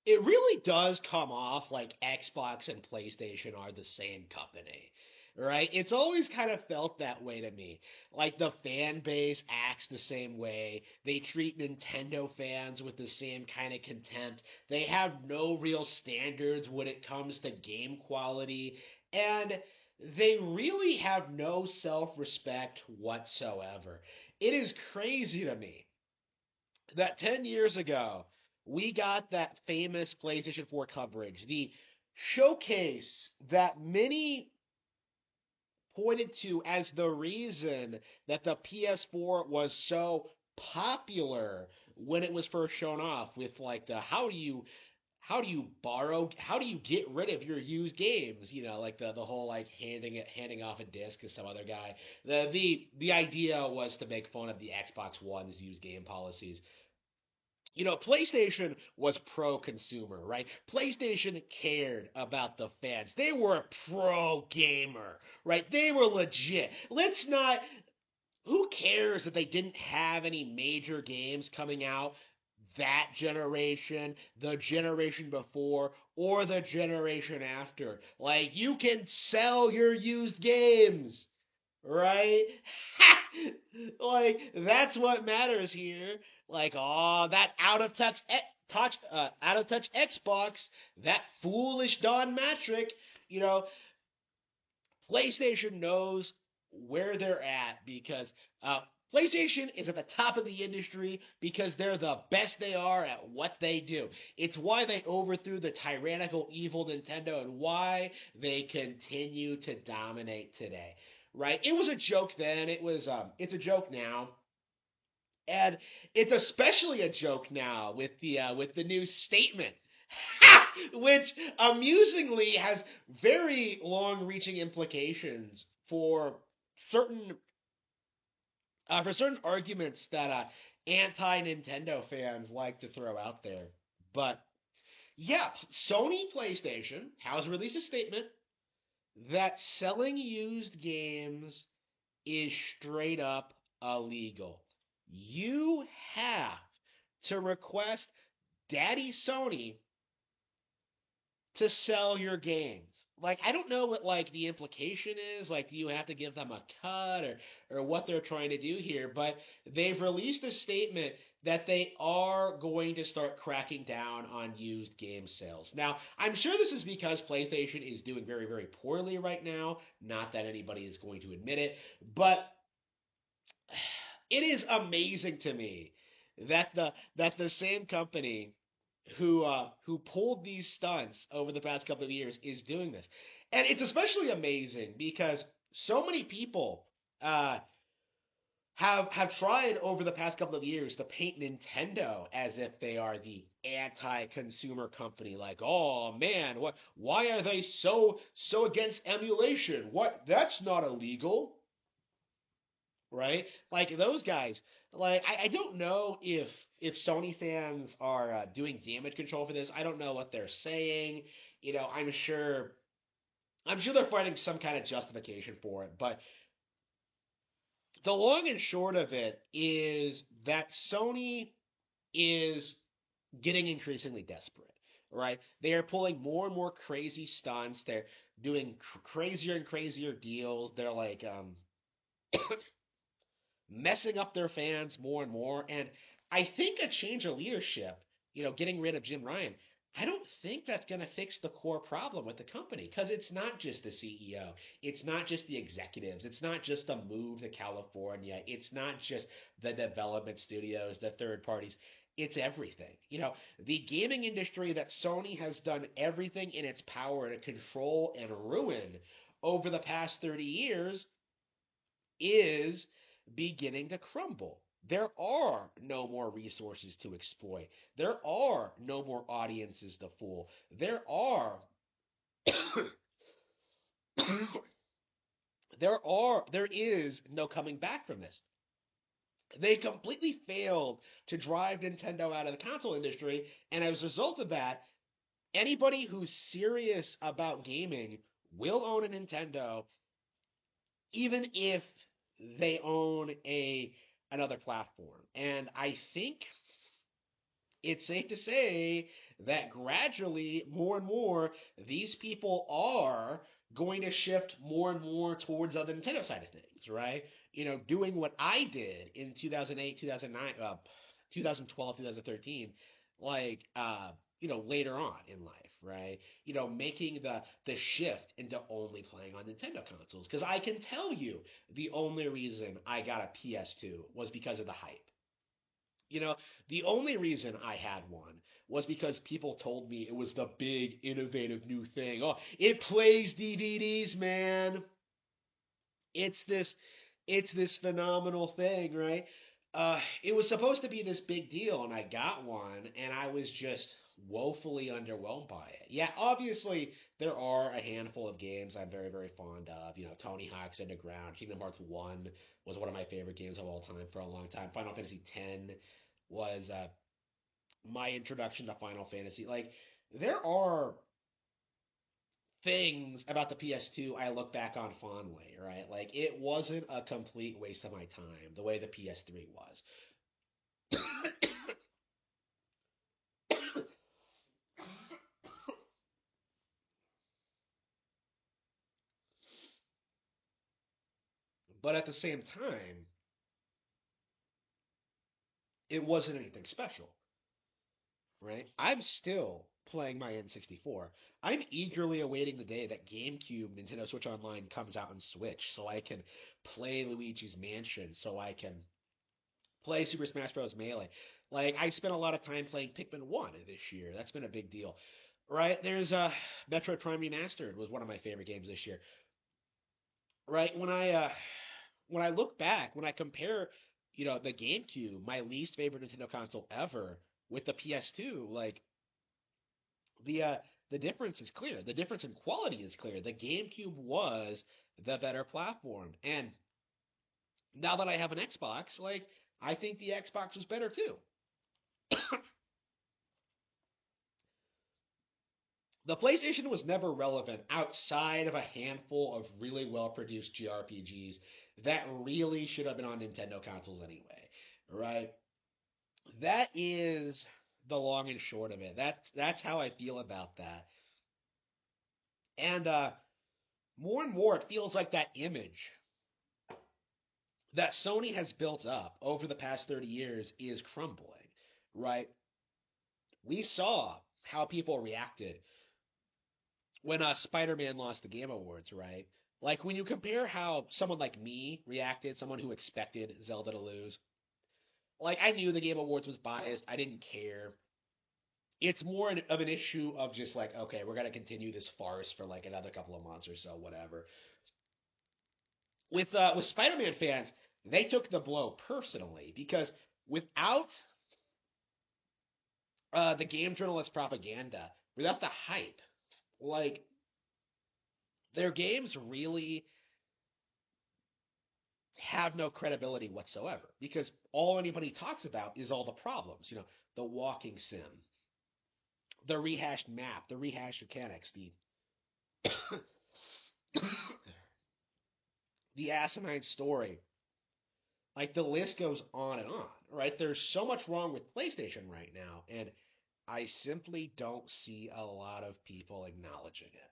It really does come off like Xbox and PlayStation are the same company, right? It's always kind of felt that way to me. Like the fan base acts the same way. They treat Nintendo fans with the same kind of contempt. They have no real standards when it comes to game quality, and they really have no self-respect whatsoever. It is crazy to me that 10 years ago, we got that famous PlayStation 4 coverage, the showcase that many pointed to as the reason that the PS4 was so popular when it was first shown off with like the how do you get rid of your used games, like the whole like handing off a disc to some other guy. The idea was to make fun of the Xbox One's used game policies. PlayStation was pro consumer, right? PlayStation cared about the fans. They were a pro gamer, right? They were legit. Let's not, who cares that they didn't have any major games coming out that generation, the generation before, or the generation after? Like, you can sell your used games, right? Like that's what matters here. Like, oh, that out of touch Xbox, that foolish Don Matrick. You know, PlayStation knows where they're at because PlayStation is at the top of the industry because they're the best they are at what they do. It's why they overthrew the tyrannical evil Nintendo and why they continue to dominate today. Right? It was a joke then. It's a joke now. And it's especially a joke now with the new statement, which amusingly has very long-reaching implications certain for certain arguments that anti-Nintendo fans like to throw out there. But yeah, Sony PlayStation has released a statement that selling used games is straight up illegal. You have to request Daddy Sony to sell your games. Like, I don't know what like the implication is. Like, do you have to give them a cut or what they're trying to do here? But they've released a statement that they are going to start cracking down on used game sales. Now, I'm sure this is because PlayStation is doing very, very poorly right now. Not that anybody is going to admit it, but it is amazing to me that the same company who pulled these stunts over the past couple of years is doing this. And it's especially amazing because so many people uh, have tried over the past couple of years to paint Nintendo as if they are the anti-consumer company. Like, oh man, what? Why are they so against emulation? What? That's not illegal, right? Like those guys. Like I don't know if Sony fans are doing damage control for this. I don't know what they're saying. I'm sure they're finding some kind of justification for it. But the long and short of it is that Sony is getting increasingly desperate. Right? They are pulling more and more crazy stunts. They're doing crazier and crazier deals. They're like messing up their fans more and more. And I think a change of leadership, getting rid of Jim Ryan, I don't think that's going to fix the core problem with the company because it's not just the CEO. It's not just the executives. It's not just the move to California. It's not just the development studios, the third parties. It's everything. The gaming industry that Sony has done everything in its power to control and ruin over the past 30 years is beginning to crumble. There are no more resources to exploit. There are no more audiences to fool. There is no coming back from this. They completely failed to drive Nintendo out of the console industry, and as a result of that, anybody who's serious about gaming will own a Nintendo even if they own a another platform. And I think it's safe to say that gradually, more and more, these people are going to shift more and more towards the Nintendo side of things, right? Doing what I did in 2008, 2009, 2012, 2013, like, later on in life, right? Making the shift into only playing on Nintendo consoles. Because I can tell you the only reason I got a PS2 was because of the hype. You know, the only reason I had one was because people told me it was the big innovative new thing. Oh, it plays DVDs, man. It's this it's this phenomenal thing, right? It was supposed to be this big deal, and I got one, and I was just woefully underwhelmed by it. Yeah, obviously there are a handful of games I'm very, very fond of. Tony Hawk's Underground, Kingdom Hearts 1 was one of my favorite games of all time for a long time. Final Fantasy X was my introduction to Final Fantasy. Like, there are things about the PS2 I look back on fondly, right? Like, it wasn't a complete waste of my time the way the PS3 was. But at the same time, it wasn't anything special, right? I'm still playing my N64. I'm eagerly awaiting the day that GameCube Nintendo Switch Online comes out on Switch so I can play Luigi's Mansion, so I can play Super Smash Bros. Melee. Like, I spent a lot of time playing Pikmin 1 this year. That's been a big deal. Right? There's Metroid Prime Remastered was one of my favorite games this year. Right? When I look back, when I compare, the GameCube, my least favorite Nintendo console ever, with the PS2, like, the uh the difference is clear. The difference in quality is clear. The GameCube was the better platform. And now that I have an Xbox, like, I think the Xbox was better too. The PlayStation was never relevant outside of a handful of really well produced JRPGs that really should have been on Nintendo consoles anyway, right? That is the long and short of it. That's how I feel about that. And more and more, it feels like that image that Sony has built up over the past 30 years is crumbling, right? We saw how people reacted when Spider-Man lost the Game Awards, right? Like, when you compare how someone like me reacted, someone who expected Zelda to lose, like, I knew the Game Awards was biased. I didn't care. It's more of an issue of just like, okay, we're gonna continue this farce for like another couple of months or so, whatever. With Spider-Man fans, they took the blow personally because without the game journalist propaganda, without the hype, like, their games really have no credibility whatsoever because all anybody talks about is all the problems. The walking sim, the rehashed map, the rehashed mechanics, the asinine story. Like, the list goes on and on, right? There's so much wrong with PlayStation right now, and I simply don't see a lot of people acknowledging it.